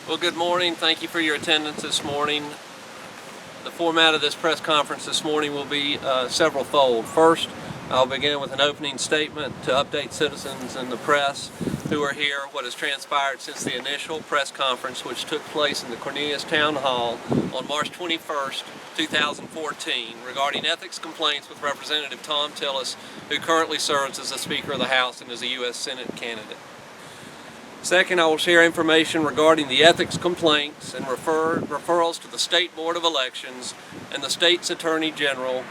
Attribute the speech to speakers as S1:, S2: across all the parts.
S1: Well, good morning. Thank you for your attendance this morning. The format of this press conference this morning will be several-fold. First, I'll begin with an opening statement to update citizens and the press who are here what has transpired since the initial press conference which took place in the Cornelius Town Hall on March 21st, 2014 regarding ethics complaints with Representative Thom Tillis, who currently serves as the Speaker of the House and is a U.S. Senate candidate. Second, I will share information regarding the ethics complaints and referrals to the State Board of Elections and the state's Attorney General,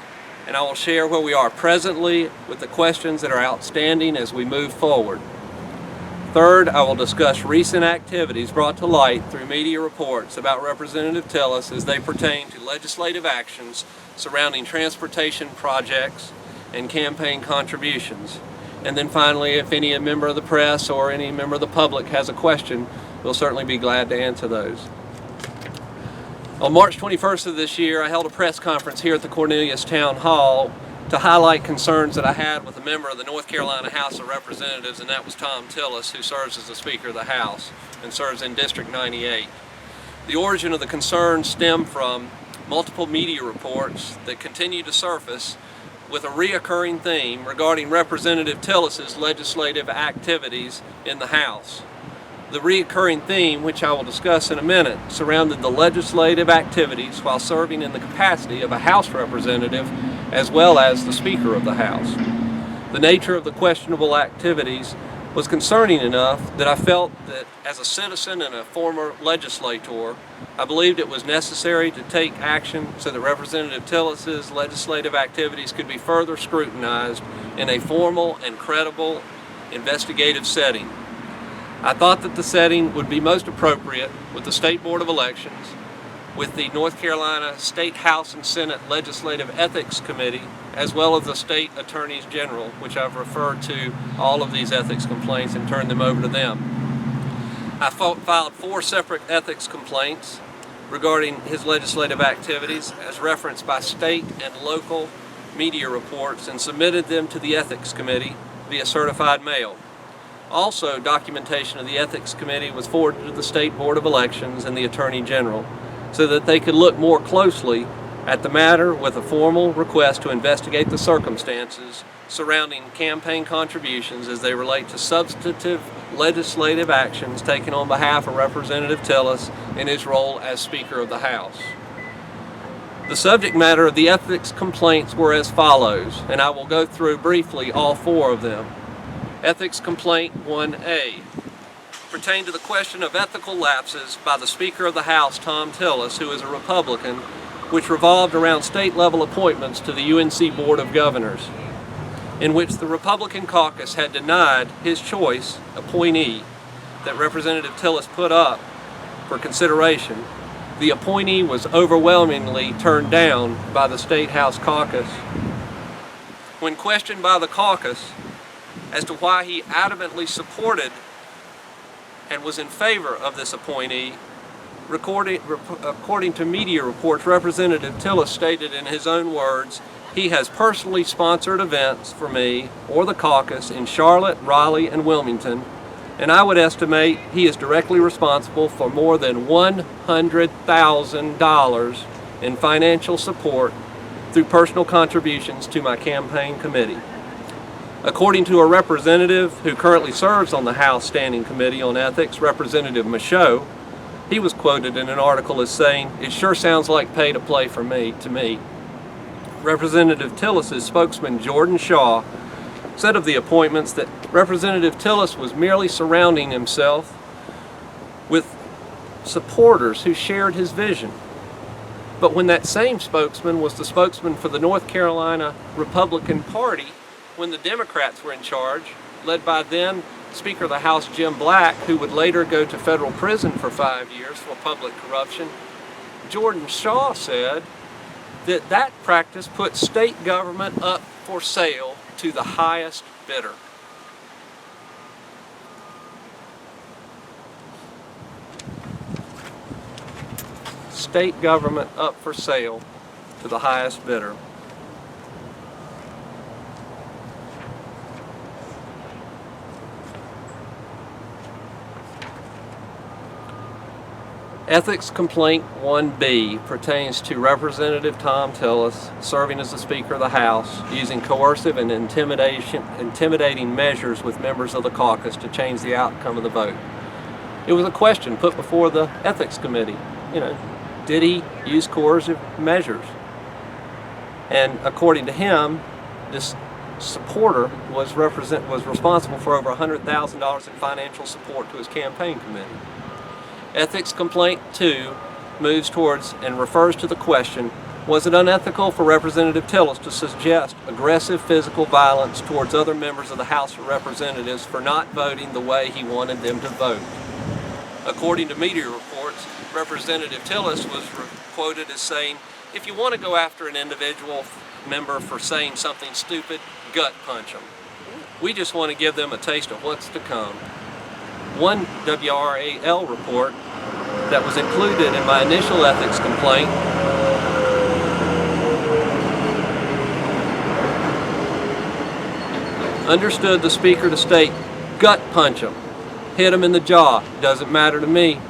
S1: and I will share where we are presently with the questions that are outstanding as we move forward. Third, I will discuss recent activities brought to light through media reports about Representative Tillis as they pertain to legislative actions surrounding transportation projects and campaign contributions. And then finally, if any member of the press or any member of the public has a question, we'll certainly be glad to answer those. On March 21st of this year, I held a press conference here at the Cornelius Town Hall to highlight concerns that I had with a member of the North Carolina House of Representatives, and that was Thom Tillis, who serves as the Speaker of the House and serves in District 98. The origin of the concerns stem from multiple media reports that continue to surface with a reoccurring theme regarding Representative Tillis's legislative activities in the House. The reoccurring theme, which I will discuss in a minute, surrounded the legislative activities while serving in the capacity of a House representative as well as the Speaker of the House. The nature of the questionable activities was concerning enough that I felt that as a citizen and a former legislator, I believed it was necessary to take action so that Representative Tillis's legislative activities could be further scrutinized in a formal and credible investigative setting. I thought that the setting would be most appropriate with the State Board of Elections, with the North Carolina State House and Senate Legislative Ethics Committee, as well as the State Attorneys General, which I've referred to all of these ethics complaints and turned them over to them. I filed 4 separate ethics complaints regarding his legislative activities as referenced by state and local media reports and submitted them to the Ethics Committee via certified mail. Also, documentation of the Ethics Committee was forwarded to the State Board of Elections and the Attorney General so that they could look more closely at the matter with a formal request to investigate the circumstances surrounding campaign contributions as they relate to substantive legislative actions taken on behalf of Representative Tillis in his role as Speaker of the House. The subject matter of the ethics complaints were as follows, and I will go through briefly all 4 of them. Ethics Complaint 1A pertained to the question of ethical lapses by the Speaker of the House, Thom Tillis, who is a Republican, which revolved around state-level appointments to the UNC Board of Governors, in which the Republican caucus had denied his choice appointee that Representative Tillis put up for consideration. The appointee was overwhelmingly turned down by the State House caucus. When questioned by the caucus as to why he adamantly supported and was in favor of this appointee, according to media reports, Representative Tillis stated in his own words, "He has personally sponsored events for me or the caucus in Charlotte, Raleigh, and Wilmington, and I would estimate he is directly responsible for more than $100,000 in financial support through personal contributions to my campaign committee." According to a representative who currently serves on the House Standing Committee on Ethics, Representative Michaud, he was quoted in an article as saying, "It sure sounds like pay to play to me." Representative Tillis's spokesman, Jordan Shaw, said of the appointments that Representative Tillis was merely surrounding himself with supporters who shared his vision. But when that same spokesman was the spokesman for the North Carolina Republican Party, when the Democrats were in charge, led by then Speaker of the House Jim Black, who would later go to federal prison for 5 years for public corruption, Jordan Shaw said that that practice put state government up for sale to the highest bidder. State government up for sale to the highest bidder. Ethics Complaint 1B pertains to Representative Thom Tillis serving as the Speaker of the House, using coercive and intimidating measures with members of the caucus to change the outcome of the vote. It was a question put before the Ethics Committee. Did he use coercive measures? And according to him, this supporter was responsible for over $100,000 in financial support to his campaign committee. Ethics Complaint 2 moves towards and refers to the question, was it unethical for Representative Tillis to suggest aggressive physical violence towards other members of the House of Representatives for not voting the way he wanted them to vote? According to media reports, Representative Tillis was quoted as saying, if you want to go after an individual member for saying something stupid, gut punch them. We just want to give them a taste of what's to come. One WRAL report that was included in my initial ethics complaint understood the Speaker to state, gut punch him, hit him in the jaw, doesn't matter to me.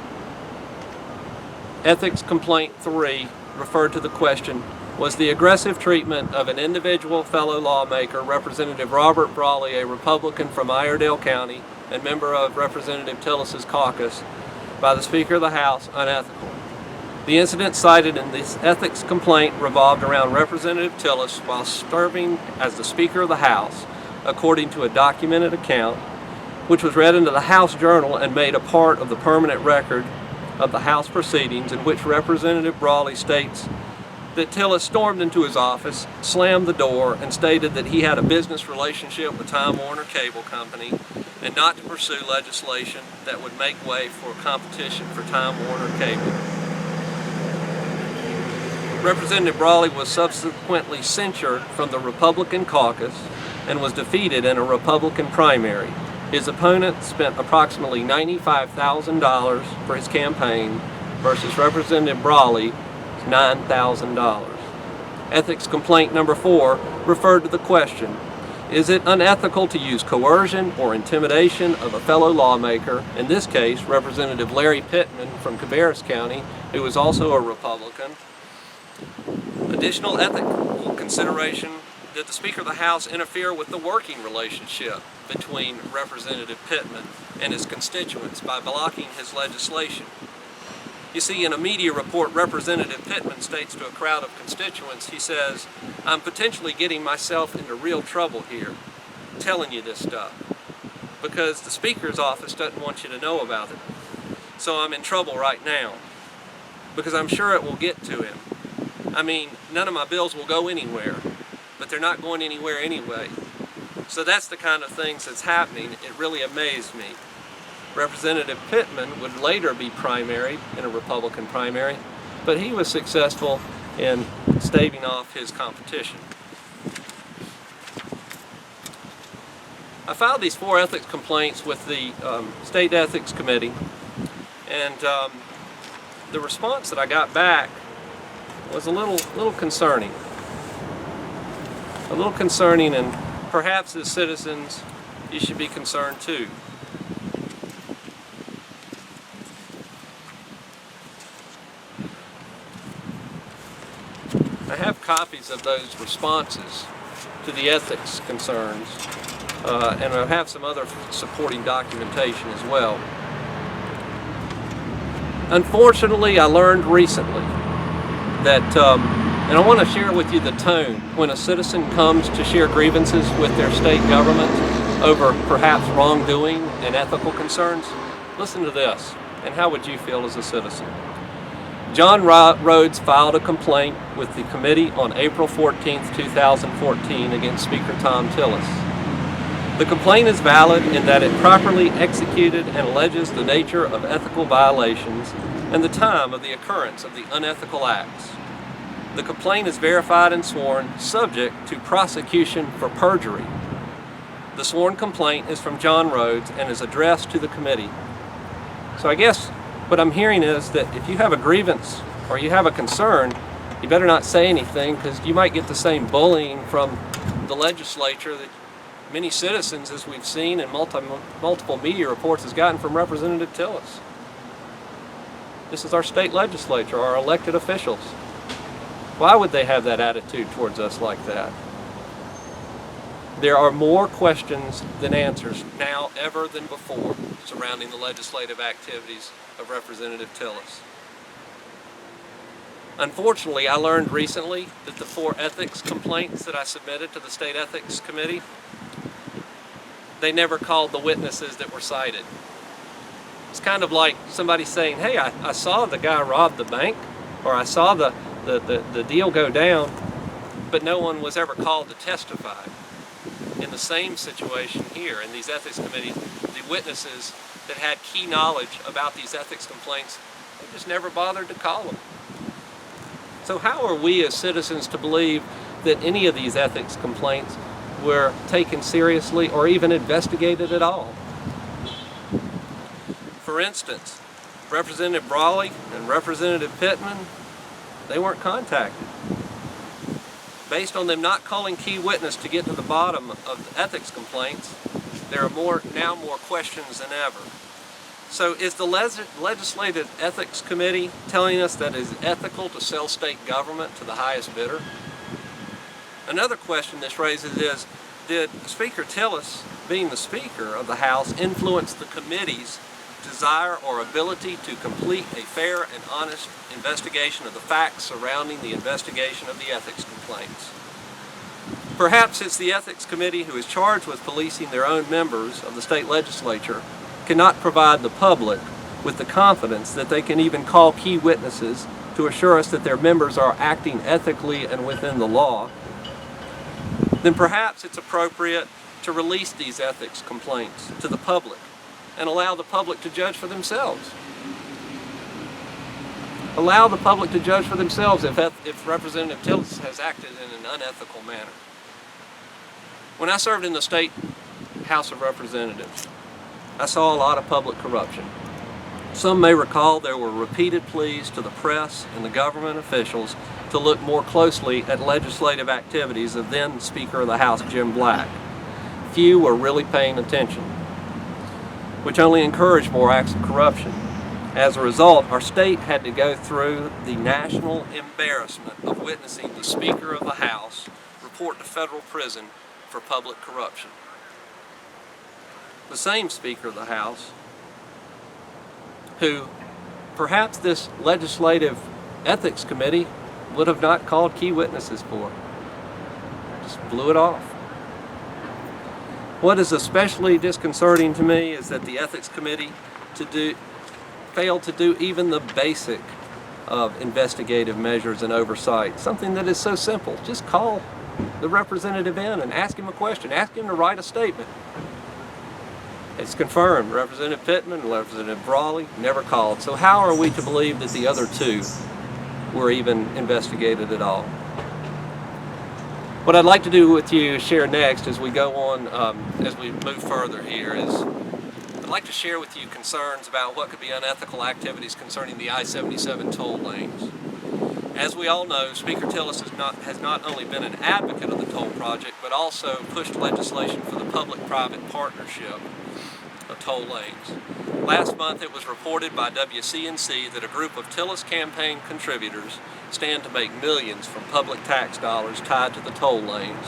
S1: Ethics Complaint 3 referred to the question, was the aggressive treatment of an individual fellow lawmaker, Representative Robert Raleigh, a Republican from Iredell County and member of Representative Tillis's caucus, by the Speaker of the House, unethical? The incident cited in this ethics complaint revolved around Representative Tillis while serving as the Speaker of the House, according to a documented account, which was read into the House Journal and made a part of the permanent record of the House proceedings, in which Representative Raleigh states that Tillis stormed into his office, slammed the door, and stated that he had a business relationship with Time Warner Cable Company and not to pursue legislation that would make way for competition for Time Warner Cable. Representative Raleigh was subsequently censured from the Republican caucus and was defeated in a Republican primary. His opponent spent approximately $95,000 for his campaign versus Representative Raleigh $9,000. Ethics Complaint number 4 referred to the question, is it unethical to use coercion or intimidation of a fellow lawmaker, in this case Representative Larry Pittman from Cabarrus County, who was also a Republican? Additional ethical consideration, did the Speaker of the House interfere with the working relationship between Representative Pittman and his constituents by blocking his legislation? You see, in a media report, Representative Pittman states to a crowd of constituents, he says, I'm potentially getting myself into real trouble here, telling you this stuff, because the Speaker's office doesn't want you to know about it. So I'm in trouble right now, because I'm sure it will get to him. I mean, none of my bills will go anywhere, but they're not going anywhere anyway. So that's the kind of things that's happening. It really amazed me. Representative Pittman would later be primaried in a Republican primary, but he was successful in staving off his competition. I filed these 4 ethics complaints with the State Ethics Committee, and the response that I got back was a little concerning. A little concerning, and perhaps as citizens you should be concerned too. I have copies of those responses to the ethics concerns, and I have some other supporting documentation as well. Unfortunately, I learned recently that, and I want to share with you the tone when a citizen comes to share grievances with their state government over perhaps wrongdoing and ethical concerns. Listen to this, and how would you feel as a citizen? John Rhodes filed a complaint with the committee on April 14, 2014 against Speaker Thom Tillis. The complaint is valid in that it properly executed and alleges the nature of ethical violations and the time of the occurrence of the unethical acts. The complaint is verified and sworn, subject to prosecution for perjury. The sworn complaint is from John Rhodes and is addressed to the committee. So I guess what I'm hearing is that if you have a grievance or you have a concern, you better not say anything, because you might get the same bullying from the legislature that many citizens, as we've seen in multiple media reports, has gotten from Representative Tillis. This is our state legislature, our elected officials. Why would they have that attitude towards us like that? There are more questions than answers now ever than before surrounding the legislative activities of Representative Tillis. Unfortunately, I learned recently that the 4 ethics complaints that I submitted to the State Ethics Committee, they never called the witnesses that were cited. It's kind of like somebody saying, hey, I saw the guy rob the bank, or I saw the deal go down, but no one was ever called to testify. In the same situation here, in these ethics committees, the witnesses that had key knowledge about these ethics complaints, they just never bothered to call them. So how are we as citizens to believe that any of these ethics complaints were taken seriously or even investigated at all? For instance, Representative Raleigh and Representative Pittman, they weren't contacted. Based on them not calling key witness to get to the bottom of the ethics complaints, there are now more questions than ever. So is the Legislative Ethics Committee telling us that it is ethical to sell state government to the highest bidder? Another question this raises is, did Speaker Tillis, being the Speaker of the House, influence the committee's desire or ability to complete a fair and honest investigation of the facts surrounding the investigation of the ethics complaints? Perhaps it's the Ethics Committee, who is charged with policing their own members of the state legislature, cannot provide the public with the confidence that they can even call key witnesses to assure us that their members are acting ethically and within the law. Then perhaps it's appropriate to release these ethics complaints to the public and allow the public to judge for themselves. Allow the public to judge for themselves if Representative Tillis has acted in an unethical manner. When I served in the State House of Representatives, I saw a lot of public corruption. Some may recall there were repeated pleas to the press and the government officials to look more closely at legislative activities of then Speaker of the House, Jim Black. Few were really paying attention, which only encouraged more acts of corruption. As a result, our state had to go through the national embarrassment of witnessing the Speaker of the House report to federal prison for public corruption. The same Speaker of the House, who perhaps this Legislative Ethics Committee would have not called key witnesses for, just blew it off. What is especially disconcerting to me is that the Ethics Committee failed to do even the basic of investigative measures and oversight, something that is so simple. Just call the representative in and ask him a question, ask him to write a statement. It's confirmed, Representative Pittman and Representative Raleigh never called. So how are we to believe that the other 2 were even investigated at all? What I'd like to do with you, share next as we go on, as we move further here, is I'd like to share with you concerns about what could be unethical activities concerning the I-77 toll lanes. As we all know, Speaker Tillis has not only been an advocate of the toll project, but also pushed legislation for the public-private partnership of toll lanes. Last month it was reported by WCNC that a group of Tillis campaign contributors stand to make millions from public tax dollars tied to the toll lanes.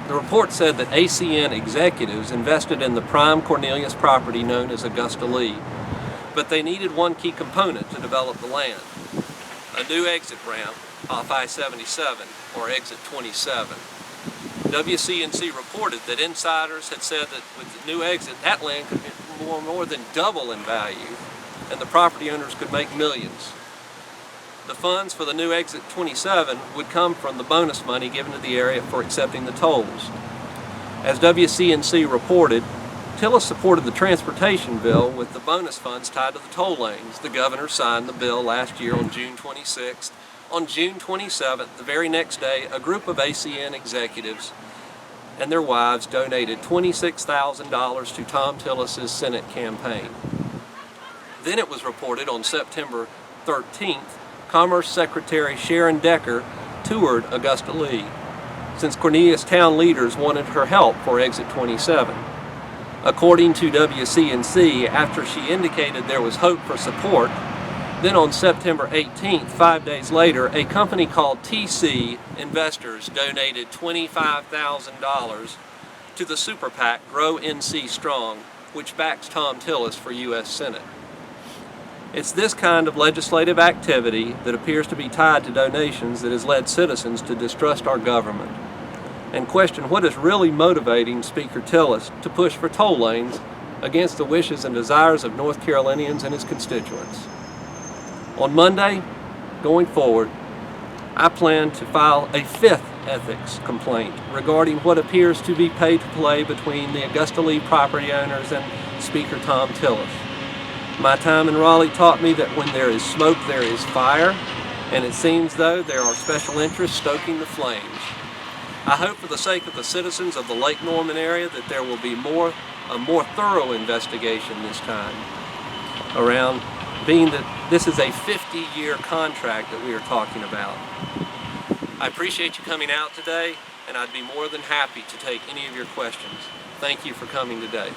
S1: The report said that ACN executives invested in the prime Cornelius property known as Augusta Lee, but they needed one key component to develop the land: a new exit ramp off I-77, or exit 27. WCNC reported that insiders had said that with the new exit, that land could be more than double in value, and the property owners could make millions. The funds for the new exit 27 would come from the bonus money given to the area for accepting the tolls. As WCNC reported, Tillis supported the transportation bill with the bonus funds tied to the toll lanes. The governor signed the bill last year on June 26th. On June 27th, the very next day, a group of ACN executives and their wives donated $26,000 to Thom Tillis' Senate campaign. Then it was reported on September 13th, Commerce Secretary Sharon Decker toured Augusta Lee, since Cornelius town leaders wanted her help for exit 27. According to WCNC, after she indicated there was hope for support, Then on September 18th, 5 days later, a company called TC Investors donated $25,000 to the super PAC Grow NC Strong, which backs Thom Tillis for U.S. Senate. It's this kind of legislative activity that appears to be tied to donations that has led citizens to distrust our government and question what is really motivating Speaker Tillis to push for toll lanes against the wishes and desires of North Carolinians and his constituents. On Monday, going forward, I plan to file a 5th ethics complaint regarding what appears to be pay-to-play between the Augusta Lee property owners and Speaker Thom Tillis. My time in Raleigh taught me that when there is smoke, there is fire, and it seems though there are special interests stoking the flames. I hope for the sake of the citizens of the Lake Norman area that there will be a more thorough investigation this time around, being that this is a 50-year contract that we are talking about. I appreciate you coming out today, and I'd be more than happy to take any of your questions. Thank you for coming today.